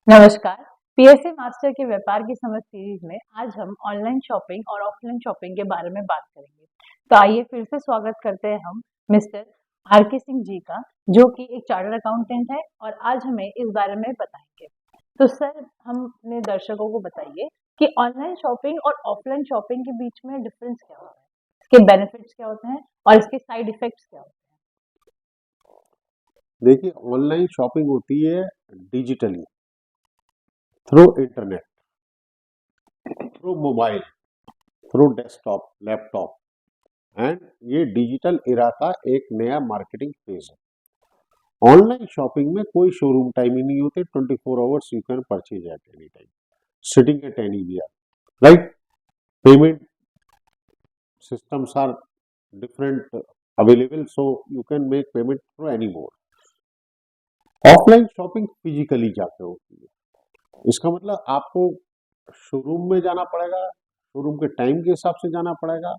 नमस्कार। PSC master के व्यापार की समझ सीरीज में आज हम ऑनलाइन शॉपिंग और ऑफलाइन शॉपिंग के बारे में बात करेंगे। तो आइए फिर से स्वागत करते हैं हम मिस्टर आर के सिंह जी का, जो कि एक चार्टर्ड अकाउंटेंट है और आज हमें इस बारे में बताएंगे। तो सर, हम अपने दर्शकों को बताइए कि ऑनलाइन शॉपिंग और ऑफलाइन शॉपिंग के बीच में डिफरेंस क्या होता है, इसके बेनिफिट्स क्या होते हैं और इसके साइड इफेक्ट्स क्या होते हैं। देखिए, ऑनलाइन शॉपिंग होती है digitally, through internet, through mobile, through desktop, laptop. And ये डिजिटल इरा का एक नया मार्केटिंग फेज है। ऑनलाइन शॉपिंग में कोई शोरूम टाइमिंग नहीं होते, 24 hours you can purchase at any time, sitting at anywhere, right. Payment systems are different available, so you can make payment through any mode। Offline shopping physically जाके होती है। इसका मतलब आपको शोरूम में जाना पड़ेगा, शोरूम के टाइम के हिसाब से जाना पड़ेगा।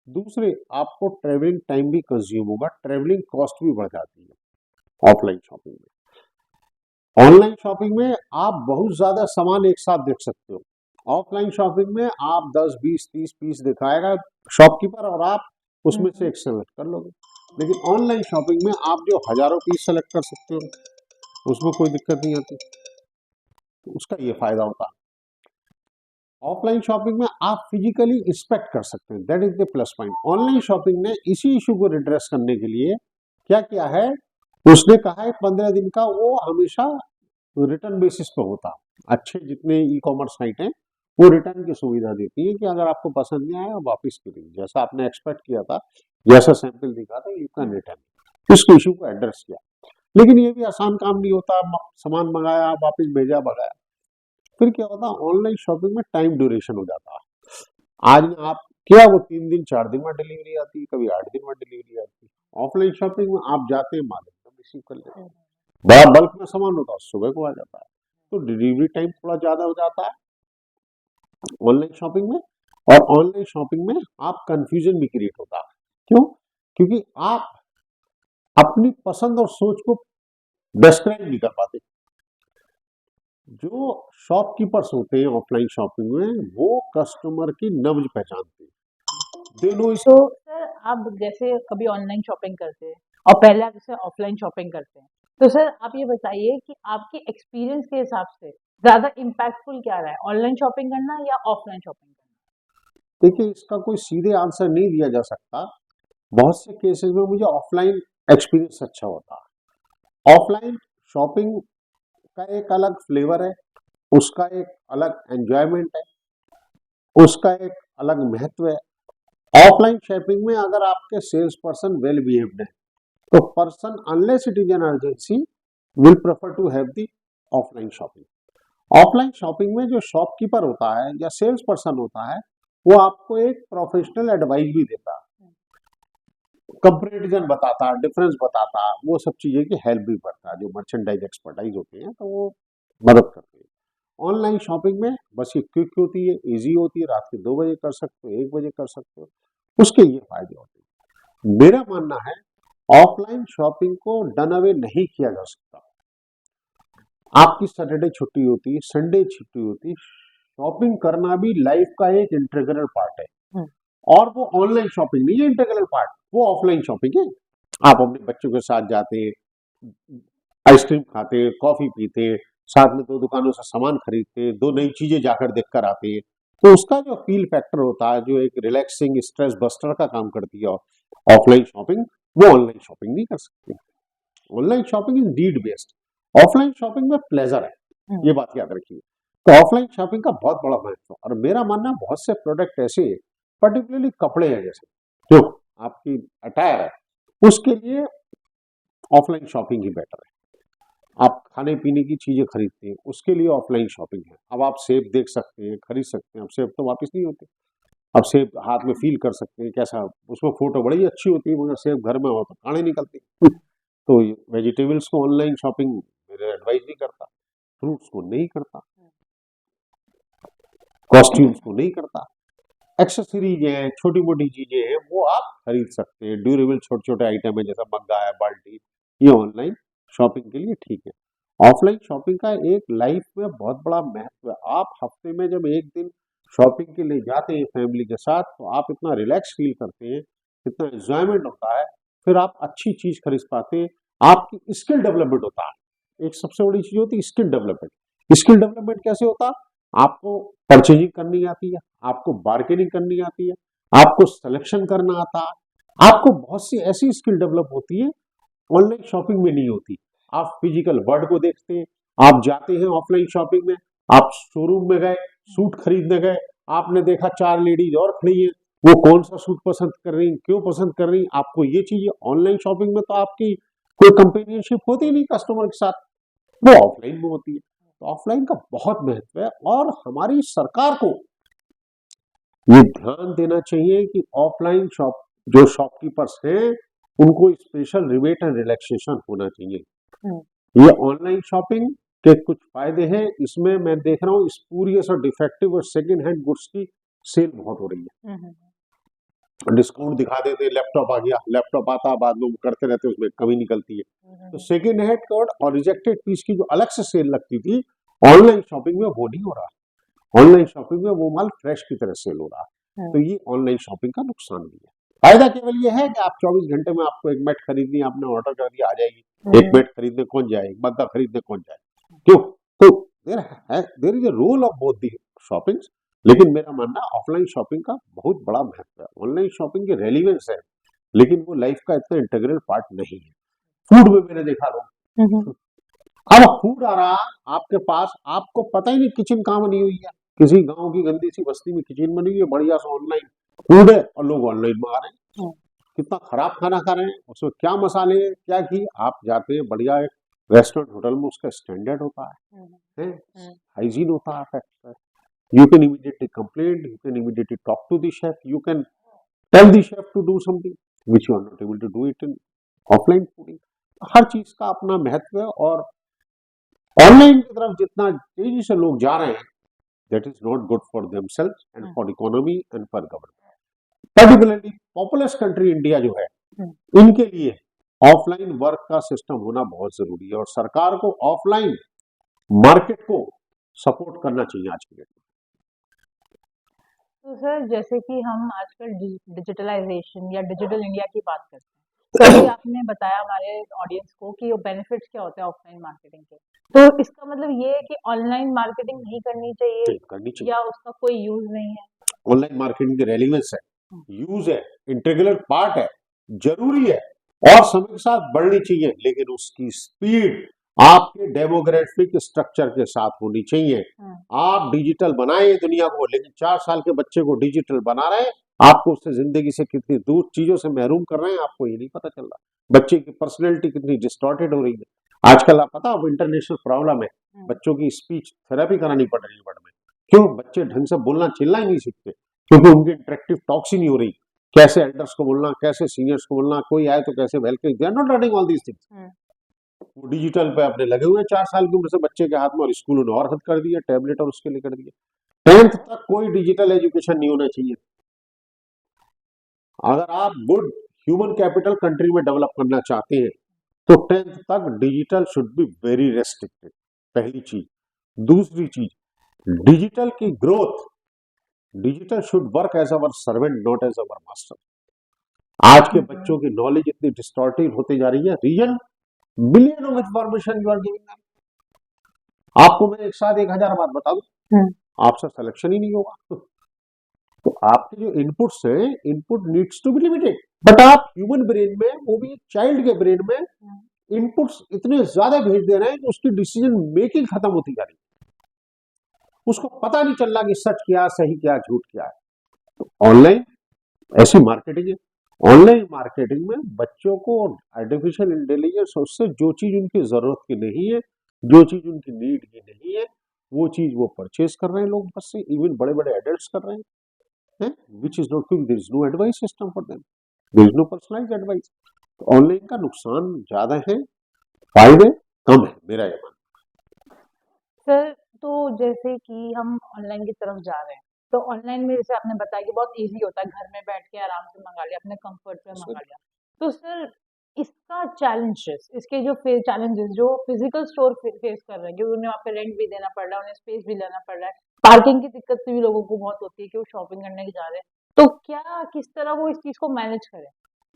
दूसरे, आपको ट्रेवलिंग टाइम भी कंज्यूम होगा, ट्रेवलिंग कॉस्ट भी बढ़ जाती है ऑफलाइन शॉपिंग में। ऑनलाइन शॉपिंग में आप बहुत ज्यादा सामान एक साथ देख सकते हो। ऑफलाइन शॉपिंग में आप 10, 20, 30 पीस दिखाएगा शॉपकीपर और आप उसमें से एक सेलेक्ट कर लोगे। लेकिन ऑनलाइन शॉपिंग में आप जो हजारों पीस सेलेक्ट कर सकते हो, उसमें कोई दिक्कत नहीं आती। तो उसका ये फायदा होता है। ऑफलाइन शॉपिंग में आप फिजिकली इंस्पेक्ट कर सकते हैं, that is the plus point. Online shopping ने इसी इशू को रिड्रेस करने के लिए क्या किया है, उसने कहा है 15 दिन का वो हमेशा रिटर्न बेसिस पे होता है। अच्छे जितने ई कॉमर्स साइट हैं वो रिटर्न की सुविधा देती है कि अगर आपको पसंद नहीं आया वापस करिए, जैसा आपने एक्सपेक्ट किया था, जैसा सैंपल दिखा था, यू कैन रिटर्न। इस इशू को एड्रेस किया। लेकिन ये भी आसान काम नहीं होता, सामान मंगाया वापस भेजा भगाया। फिर क्या होता है, ऑनलाइन शॉपिंग में टाइम ड्यूरेशन हो जाता है। आज में आप क्या वो 3 दिन 4 दिन में डिलीवरी आती है, कभी 8 दिन में डिलीवरी आती है। ऑफलाइन शॉपिंग में आप जाते हैं, माल एकदम रिसीव कर लेते हैं। बड़ा बल्क में सामान होता है, सुबह को आ जाता है, तो डिलीवरी टाइम थोड़ा ज्यादा हो जाता है ऑनलाइन शॉपिंग में। और ऑनलाइन शॉपिंग में आप कंफ्यूजन भी क्रिएट होता है। क्यों? क्योंकि आप अपनी पसंद और सोच को डिस्क्राइब नहीं कर पाते। जो शॉपकीपर्स होते हैं ऑफलाइन शॉपिंग में, वो कस्टमर की नब्ज पहचानते हैं। They know. तो सर, आप जैसे कभी ऑनलाइन शॉपिंग करते हैं और पहले आप जैसे ऑफलाइन शॉपिंग करते हैं, तो सर आप ये बताइए कि आपके एक्सपीरियंस के हिसाब से ज़्यादा इम्पैक्टफुल क्या रहा है, ऑनलाइन शॉपिंग करना या ऑफलाइन शॉपिंग करना? देखिए, इसका कोई सीधे आंसर नहीं दिया जा सकता। बहुत से केसेस में मुझे ऑफलाइन एक्सपीरियंस अच्छा होता है। ऑफलाइन शॉपिंग का एक अलग फ्लेवर है, उसका एक अलग एंजॉयमेंट है, उसका एक अलग महत्व है। ऑफलाइन शॉपिंग में अगर आपके सेल्स पर्सन वेल बिहेव्ड है, तो person unless it is an urgency will prefer to have the offline shopping. Offline shopping में जो शॉपकीपर होता है या सेल्स पर्सन होता है, वो आपको एक प्रोफेशनल एडवाइस भी देता है, कंपेरिजन बताता, डिफरेंस बताता, वो सब चीजें की हेल्प भी करता है। जो मर्चेंडाइज एक्सपर्टाइज होते हैं, तो वो मदद करते हैं। ऑनलाइन शॉपिंग में बस ये क्विक होती है, इजी होती है, रात के 2 बजे कर सकते हो, 1 बजे कर सकते हो, उसके ये फायदे होते हैं। मेरा मानना है ऑफलाइन शॉपिंग को डन अवे नहीं किया जा सकता। आपकी सैटरडे छुट्टी होती है, संडे छुट्टी होती है, शॉपिंग करना भी लाइफ का एक इंटीग्रल पार्ट है। और वो ऑनलाइन शॉपिंग नहीं है इंटीग्रल पार्ट, वो ऑफलाइन शॉपिंग है। आप अपने बच्चों के साथ जाते हैं, आइसक्रीम खाते हैं, कॉफी पीते हैं, साथ में 2 दुकानों से सामान खरीदते हैं, 2 नई चीजें जाकर देख कर आते हैं। तो उसका जो फील फैक्टर होता है, जो एक रिलैक्सिंग स्ट्रेस बस्टर का काम करती है ऑफलाइन शॉपिंग, वो ऑनलाइन शॉपिंग नहीं कर सकती। Online shopping is need based, offline shopping में प्लेजर है, ये बात याद रखिए। तो ऑफलाइन शॉपिंग का बहुत बड़ा महत्व है। और मेरा मानना है बहुत से प्रोडक्ट ऐसे हैं, पर्टिकुलरली कपड़े हैं, जैसे जो आपकी अटायर है, उसके लिए ऑफलाइन शॉपिंग ही बेटर है। आप खाने पीने की चीजें खरीदते हैं, उसके लिए ऑफलाइन शॉपिंग है। अब आप सेब देख सकते हैं, खरीद सकते हैं, अब सेब तो वापस नहीं होते। अब सेब हाथ में फील कर सकते हैं कैसा, उसमें फोटो बड़ी अच्छी होती है, मगर सेब घर में हो तो कांटे निकलते हैं। तो वेजिटेबल्स को ऑनलाइन शॉपिंग मेरे एडवाइस नहीं करता, फ्रूट्स को नहीं करता, कॉस्ट्यूम्स को नहीं करता। एक्सेसरीज हैं, छोटी मोटी चीजें हैं, वो आप खरीद सकते हैं। ड्यूरेबल छोटे छोटे आइटम है, जैसा मग्गा है, बाल्टी, ये ऑनलाइन शॉपिंग के लिए ठीक है। ऑफलाइन शॉपिंग का एक लाइफ में बहुत बड़ा महत्व है। आप हफ्ते में जब एक दिन शॉपिंग के लिए जाते हैं फैमिली के साथ, तो आप इतना रिलैक्स फील करते हैं, इतना एंजॉयमेंट होता है, फिर आप अच्छी चीज खरीद पाते हैं, आपकी स्किल डेवलपमेंट होता है। एक सबसे बड़ी चीज होती है स्किल डेवलपमेंट। स्किल डेवलपमेंट कैसे होता? आपको परचेजिंग करनी आती है, आपको बार्गेनिंग करनी आती है, आपको सिलेक्शन करना आता है, आपको बहुत सी ऐसी स्किल डेवलप होती है, ऑनलाइन शॉपिंग में नहीं होती। आप फिजिकल वर्ड को देखते हैं, आप जाते हैं ऑफलाइन शॉपिंग में, आप शोरूम में गए, सूट खरीदने गए, आपने देखा 4 लेडीज और खड़ी हैं, वो कौन सा सूट पसंद कर रही, क्यों पसंद कर रही, आपको ये चाहिए। ऑनलाइन शॉपिंग में तो आपकी कोई कंपेनियनशिप होती ही नहीं कस्टमर के साथ, वो ऑफलाइन में होती है। तो ऑफलाइन का बहुत महत्व है, और हमारी सरकार को ये ध्यान देना चाहिए कि ऑफलाइन शॉप जो शॉपकीपर्स हैं, उनको स्पेशल रिबेट एंड रिलैक्सेशन होना चाहिए। ये ऑनलाइन शॉपिंग के कुछ फायदे हैं, इसमें मैं देख रहा हूँ स्पूरियस और डिफेक्टिव और सेकंड हैंड गुड्स की सेल बहुत हो रही है। डिस्काउंट दिखा देते हैं, लैपटॉप आ गया, लैपटॉप आता बाद में करते रहते, उसमें कमी निकलती है। तो सेकंड हैंड कोड और रिजेक्टेड पीस की जो अलग से सेल लगती थी, ऑनलाइन शॉपिंग में वो नहीं हो रहा। ऑनलाइन शॉपिंग में वो माल फ्रेश की तरह सेल हो रहा है। तो ये ऑनलाइन शॉपिंग का नुकसान भी है। फायदा केवल ये है कि आप 24 घंटे में आपको एक मैट खरीदनी, आपने ऑर्डर कर दिया, आ जाएगी। एक मैट खरीदने कौन जाए, एक बद्दा खरीदने कौन जाए, क्यों? तो there is a role of both the shopping. लेकिन मेरा मानना ऑफलाइन शॉपिंग का बहुत बड़ा महत्व है। ऑनलाइन शॉपिंग की रेलिवेंस है, लेकिन वो लाइफ का इतना इंटीग्रल पार्ट नहीं है। फूड में मैंने देखा लोग, अब फूड आ रहा आपके पास, आपको पता ही नहीं किचन कहाँ बनी हुई है, किसी गांव की गंदी सी बस्ती में किचन बनी हुई है, बढ़िया सा ऑनलाइन फूड है, और लोग ऑनलाइन मंगा रहे हैं। कितना खराब खाना खा रहे हैं, उसमें क्या मसाले हैं, क्या की। आप जाते हैं बढ़िया एक रेस्टोरेंट होटल में, उसका स्टैंडर्ड होता है, हाइजीन होता है। You can immediately complain, you can immediately talk to the chef, you can tell the chef to do something which you are not able to do it in offline fooding। हर चीज का अपना महत्व है, और online की तरफ जितना तेजी से लोग जा रहे हैं, that is not good for themselves and for economy and for government. Particularly populace country India जो है, इनके लिए ऑफलाइन वर्क का सिस्टम होना बहुत जरूरी है, और सरकार को ऑफलाइन मार्केट को सपोर्ट करना चाहिए आज के डेट में। तो सर जैसे कि हम आजकल डिजिटलाइजेशन या डिजिटल इंडिया की बात करते हैं, तो अभी आपने बताया हमारे ऑडियंस को कि बेनिफिट्स क्या होते हैं ऑफलाइन मार्केटिंग के। तो इसका मतलब ये है कि ऑनलाइन मार्केटिंग नहीं करनी चाहिए करनी चाहिए, या उसका कोई यूज नहीं है? ऑनलाइन मार्केटिंग की रेलिवेंस है, यूज है, इंटीग्रल पार्ट है, जरूरी है, और समय के साथ बढ़नी चाहिए, लेकिन उसकी स्पीड आपके डेमोग्राफिक स्ट्रक्चर के साथ होनी चाहिए। आप डिजिटल बनाए दुनिया को, लेकिन 4 साल के बच्चे को डिजिटल बना रहे हैं, आपको उससे जिंदगी से कितनी दूर चीजों से महरूम कर रहे हैं, आपको ये नहीं पता चल रहा। बच्चे की पर्सनैलिटी कितनी डिस्टॉर्टेड हो रही है आजकल। आप पता, अब इंटरनेशनल प्रॉब्लम है, बच्चों की स्पीच थेरेपी करानी पड़ रही है वर्ड में। क्यों? बच्चे ढंग से बोलना चिल्ला ही नहीं सीखते, क्योंकि उनकी इंटरेक्टिव टॉक्स ही नहीं हो रही। कैसे एल्डर्स को बोलना, कैसे सीनियर्स को बोलना, कोई आए तो कैसे welcome, they are not learning all these things. वो डिजिटल पे अपने लगे हुए 4 साल की उम्र से बच्चे के हाथ में, और स्कूलों ने और हद कर दिया, टैबलेट और उसके लिए कर दिया। 10th तक कोई डिजिटल एजुकेशन नहीं होना चाहिए। अगर आप गुड ह्यूमन कैपिटल कंट्री में डेवलप करना चाहते हैं, तो 10th तक digital should be very restricted, पहली चीज। दूसरी चीज, डिजिटल की growth, digital should work as our servant not as our master. आज के बच्चों की नॉलेज इतनी डिस्टॉर्टेड होती जा रही है, reason billion of information you are giving. आपको मैं एक साथ 1000 बात बता दूं, आपसे सिलेक्शन ही नहीं होगा। तो आपके जो इनपुट्स हैं, input needs to be limited, but आप ह्यूमन ब्रेन में, वो भी एक चाइल्ड के ब्रेन में, इनपुट्स इतने ज्यादा भेज दे रहे हैं कि उसकी डिसीजन मेकिंग खत्म होती जा रही है। उसको पता नहीं चल रहा कि सच क्या, सही क्या, झूठ क्या है। तो ऑनलाइन ऐसी मार्केटिंग है, ऑनलाइन मार्केटिंग में बच्चों को आर्टिफिशियल इंटेलिजेंस, उससे जो चीज उनकी जरूरत की नहीं है, जो चीज उनकी नीड की नहीं है, वो चीज वो परचेज कर रहे हैं लोग, बस से इवन बड़े बड़े एडल्ट्स कर रहे हैं, which is not, there is no advice system for them, there is no personalised advice. तो ऑनलाइन का नुकसान ज्यादा है, फायदे कम है, मेरा ये मानना। सर तो जैसे कि हम ऑनलाइन की तरफ जा रहे हैं, तो ऑनलाइन में जैसे आपने बताया कि बहुत इजी होता है, घर में बैठ के आराम से मंगा लिया, अपने कंफर्ट पे मंगा लिया। तो सर इसका क्या चैलेंजेस, इसके जो चैलेंजेस जो फिजिकल स्टोर फेस कर रहे हैं, क्योंकि उन्हें वहाँ पे रेंट भी देना पड़ रहा है, उन्हें स्पेस भी लेना पड़ रहा है, पार्किंग की दिक्कत भी लोगों को बहुत होती है कि वो शॉपिंग करने के जा रहे हैं, तो क्या किस तरह वो इस चीज को मैनेज करें,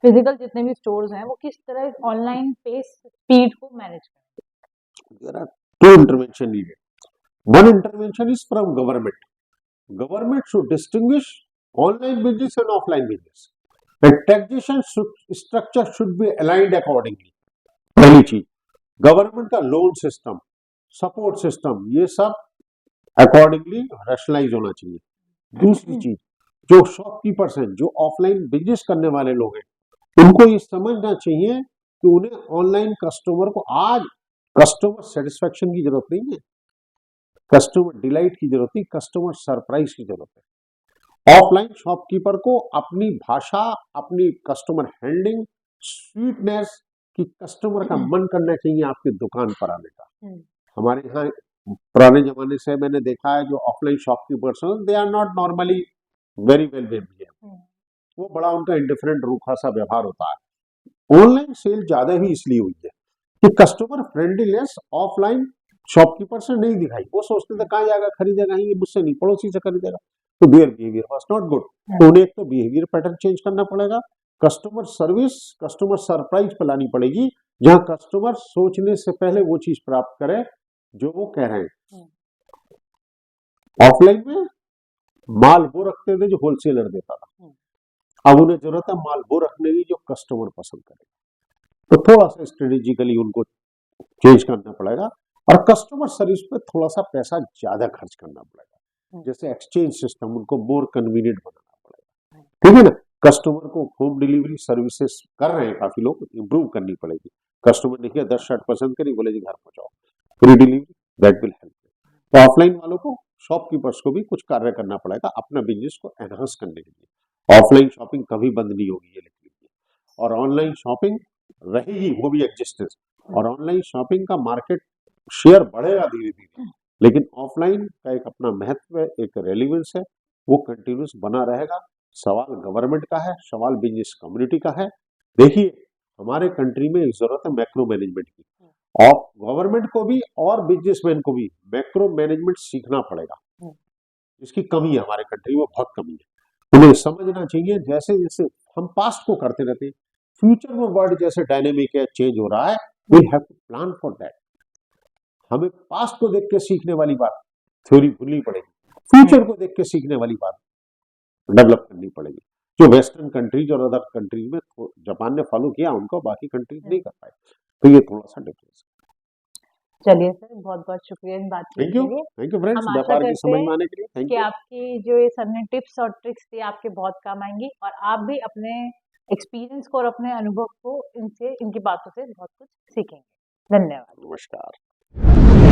फिजिकल जितने भी स्टोर्स हैं वो किस तरह ऑनलाइन पेस स्पीड को मैनेज करें? There are two intervention needed. One intervention is from government. Government should distinguish online business and offline business. The taxation structure should be aligned accordingly. पहली चीज, गवर्नमेंट का loan system, support system, ये सब accordingly rationalise होना चाहिए. दूसरी चीज, जो शॉपकीपर्स हैं, जो ऑफलाइन बिजनेस करने वाले लोग हैं, उनको ये समझना चाहिए कि उन्हें ऑनलाइन कस्टमर को, आज कस्टमर सेटिस्फेक्शन की जरूरत नहीं है, कस्टमर डिलाइट की जरूरत नहीं, कस्टमर सरप्राइज की जरूरत है. ऑफलाइन शॉपकीपर को अपनी भाषा, अपनी कस्टमर हैंडलिंग, स्वीटनेस की कस्टमर का मन करना चाहिए आपकी दुकान पर आने का. हमारे यहाँ पुराने जमाने से मैंने देखा है, जो ऑफलाइन शॉपकीपर्स हैं, they are not normally very well behaved. वो बड़ा उनका इंडिफरेंट रूखा सा व्यवहार होता है. ऑनलाइन सेल ज्यादा ही इसलिए हुई है कि कस्टमर फ्रेंडलीनेस ऑफलाइन शॉपकीपर से नहीं दिखाई. वो सोचते थे कहाँ जाएगा खरीदेगा, ये मुझसे नहीं, पड़ोसी से खरीदेगा. तो their behaviour was not good. तो उन्हें एक तो बिहेवियर पैटर्न चेंज करना पड़ेगा, कस्टमर सर्विस, कस्टमर सरप्राइज पे लानी पड़ेगी, जहां कस्टमर सोचने से पहले वो चीज प्राप्त करे जो वो कह रहे हैं. ऑफलाइन में माल वो रखते थे जो होलसेलर देता था, अब उन्हें जरूरत है माल वो रखने की जो कस्टमर पसंद करे. तो थोड़ा सा स्ट्रेटेजिकली उनको चेंज करना पड़ेगा और कस्टमर सर्विस पे थोड़ा सा पैसा ज्यादा खर्च करना पड़ेगा. जैसे एक्सचेंज सिस्टम, उनको मोर कन्वीनियंट बनाना पड़ेगा. ठीक है ना. कस्टमर को होम डिलीवरी सर्विसेज कर रहे हैं काफी लोग, इंप्रूव करनी पड़ेगी. कस्टमर ने किया 10 शर्ट पसंद करी, बोले जी घर पहुंचाओ, free delivery, that will help. तो ऑफलाइन वालों को, शॉपकीपर्स को भी कुछ कार्य करना पड़ेगा अपना बिजनेस को एनहांस करने के लिए. ऑफलाइन शॉपिंग कभी बंद नहीं होगी, ये लिख लीजिए. और ऑनलाइन शॉपिंग रहेगी, वो भी एग्जिस्टेंस. और ऑनलाइन शॉपिंग का मार्केट शेयर बढ़ेगा धीरे धीरे, लेकिन ऑफलाइन का एक अपना महत्व है, एक रेलिवेंस है, वो कंटिन्यूस बना रहेगा. सवाल गवर्नमेंट का है, सवाल बिजनेस कम्युनिटी का है. देखिए, हमारे कंट्री में जरूरत है मैक्रो मैनेजमेंट की, और गवर्नमेंट को भी और बिजनेसमैन को भी मैक्रो मैनेजमेंट सीखना पड़ेगा. इसकी कमी है हमारे कंट्री में, बहुत कमी है. उन्हें समझना चाहिए, जैसे जैसे हम पास्ट को करते रहते हैं, फ्यूचर में वर्ल्ड जैसे डायनेमिक है, चेंज हो रहा है, we have to plan for that. हमें पास्ट को देख के सीखने वाली बात थ्योरी भूलनी पड़ेगी, फ्यूचर को देख के सीखने वाली बात डेवलप करनी पड़ेगी. जो वेस्टर्न कंट्रीज और अदर कंट्रीज में जापान ने फॉलो किया, उनको बाकी कंट्रीज नहीं कर पाए. तो ये थोड़ा सा डिफरेंस है. चलिए सर, बहुत बहुत शुक्रिया इस बात के थैंक यू, लिए. थैंक यू फ्रेंड्स, हम आशा व्यापार की करते समझ हैं में आने के लिए थैंक कि यू. आपकी जो ये सबने टिप्स और ट्रिक्स थी आपके बहुत काम आएंगी, और आप भी अपने एक्सपीरियंस को और अपने अनुभव को इनकी बातों से बहुत कुछ सीखेंगे. धन्यवाद. नमस्कार.